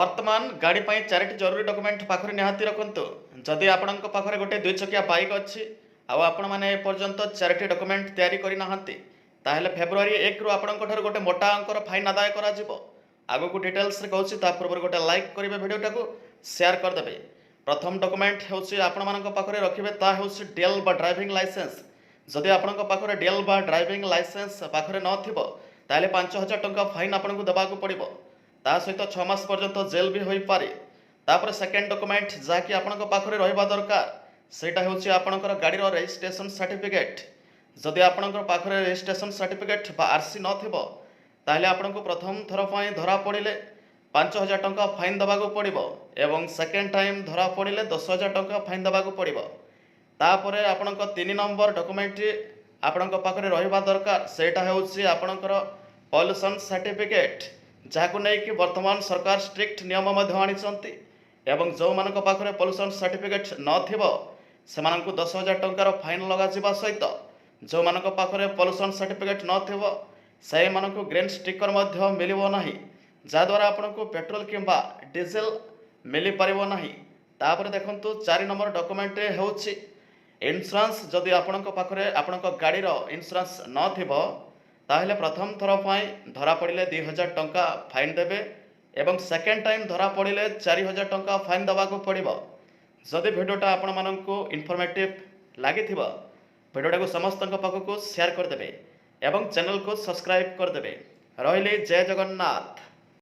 ବର୍ତ୍ତମାନ ଗାଡ଼ି ପାଇଁ 4ଟି ଜରୁରୀ ଡକୁମେଣ୍ଟ ପାଖରେ ନିହାତି ରଖନ୍ତୁ। ଯଦି ଆପଣଙ୍କ ପାଖରେ ଗୋଟେ 2 ଚକିଆ ବାଇକ୍ ଅଛି ଆଉ ଆପଣମାନେ ଏପର୍ଯ୍ୟନ୍ତ 4ଟି ଡକୁମେଣ୍ଟ ତିଆରି କରିନାହାନ୍ତି, ତାହେଲେ ଫେବୃଆରୀ 1ରୁ ଆପଣଙ୍କଠାରୁ ଗୋଟେ ମୋଟା ଅଙ୍କର ଫାଇନ୍ ଆଦାୟ କରାଯିବ। ଆଗକୁ ଡିଟେଲ୍ସରେ କହୁଛି, ତା ପୂର୍ବରୁ ଗୋଟେ ଲାଇକ୍ କରିବେ, ଭିଡ଼ିଓଟାକୁ ସେୟାର କରିଦେବେ। ପ୍ରଥମ ଡକୁମେଣ୍ଟ ହେଉଛି ଆପଣମାନଙ୍କ ପାଖରେ ରଖିବେ, ତାହା ହେଉଛି ଡିଏଲ୍ ବା ଡ୍ରାଇଭିଂ ଲାଇସେନ୍ସ। ଯଦି ଆପଣଙ୍କ ପାଖରେ ଡିଏଲ୍ ବା ଡ୍ରାଇଭିଂ ଲାଇସେନ୍ସ ପାଖରେ ନଥିବ, ତାହେଲେ 5,000 ଟଙ୍କା ଫାଇନ୍ ଆପଣଙ୍କୁ ଦେବାକୁ ପଡ଼ିବ। ତା ସହିତ 6 ମାସ ପର୍ଯ୍ୟନ୍ତ ଜେଲ୍ ବି ହୋଇପାରେ। ତାପରେ ସେକେଣ୍ଡ ଡକୁମେଣ୍ଟ ଯାହାକି ଆପଣଙ୍କ ପାଖରେ ରହିବା ଦରକାର, ସେଇଟା ହେଉଛି ଆପଣଙ୍କର ଗାଡ଼ିର ରେଜିଷ୍ଟ୍ରେସନ୍ ସାର୍ଟିଫିକେଟ୍। ଯଦି ଆପଣଙ୍କ ପାଖରେ ରେଜିଷ୍ଟ୍ରେସନ୍ ସାର୍ଟିଫିକେଟ୍ ବା ଆର୍ସି ନଥିବ, ତାହେଲେ ଆପଣଙ୍କୁ ପ୍ରଥମ ଥର ପାଇଁ ଧରା ପଡ଼ିଲେ 5,000 ଟଙ୍କା ଫାଇନ୍ ଦେବାକୁ ପଡ଼ିବ ଏବଂ ସେକେଣ୍ଡ ଟାଇମ୍ ଧରା ପଡ଼ିଲେ 10,000 ଟଙ୍କା ଫାଇନ୍ ଦେବାକୁ ପଡ଼ିବ। ତାପରେ ଆପଣଙ୍କ 3 ନମ୍ବର ଡକୁମେଣ୍ଟଟି ଆପଣଙ୍କ ପାଖରେ ରହିବା ଦରକାର, ସେଇଟା ହେଉଛି ଆପଣଙ୍କର ପଲ୍ୟୁସନ୍ ସାର୍ଟିଫିକେଟ୍, ଯାହାକୁ ନେଇକି ବର୍ତ୍ତମାନ ସରକାର ଷ୍ଟ୍ରିକ୍ଟ ନିୟମ ମଧ୍ୟ ଆଣିଛନ୍ତି ଏବଂ ଯେଉଁମାନଙ୍କ ପାଖରେ ପଲ୍ୟୁସନ୍ ସାର୍ଟିଫିକେଟ୍ ନଥିବ ସେମାନଙ୍କୁ 10,000 ଟଙ୍କାର ଫାଇନ୍ ଲଗାଯିବା ସହିତ ଯେଉଁମାନଙ୍କ ପାଖରେ ପଲ୍ୟୁସନ୍ ସାର୍ଟିଫିକେଟ୍ ନଥିବ ସେମାନଙ୍କୁ ଗ୍ରୀନ୍ ଷ୍ଟିକର୍ ମଧ୍ୟ ମିଳିବ ନାହିଁ, ଯାହାଦ୍ୱାରା ଆପଣଙ୍କୁ ପେଟ୍ରୋଲ କିମ୍ବା ଡିଜେଲ ମିଳିପାରିବ ନାହିଁ। ତାପରେ ଦେଖନ୍ତୁ 4 ନମ୍ବର ଡକୁମେଣ୍ଟ ହେଉଛି ଇନ୍ସୁରାନ୍ସ। ଯଦି ଆପଣଙ୍କ ପାଖରେ ଆପଣଙ୍କ ଗାଡ଼ିର ଇନ୍ସୁରାନ୍ସ ନଥିବ, ତାହେଲେ ପ୍ରଥମ ଥର ପାଇଁ ଧରା ପଡ଼ିଲେ 2,000 ଟଙ୍କା ଫାଇନ୍ ଦେବେ ଏବଂ ସେକେଣ୍ଡ ଟାଇମ୍ ଧରା ପଡ଼ିଲେ 4,000 ଟଙ୍କା ଫାଇନ୍ ଦେବାକୁ ପଡ଼ିବ। ଯଦି ଭିଡ଼ିଓଟା ଆପଣମାନଙ୍କୁ ଇନଫର୍ମେଟିଭ୍ ଲାଗିଥିବ, ଭିଡ଼ିଓଟାକୁ ସମସ୍ତଙ୍କ ପାଖକୁ ସେୟାର କରିଦେବେ ଏବଂ ଚ୍ୟାନେଲକୁ ସବସ୍କ୍ରାଇବ୍ କରିଦେବେ। ରହିଲି, ଜୟ ଜଗନ୍ନାଥ।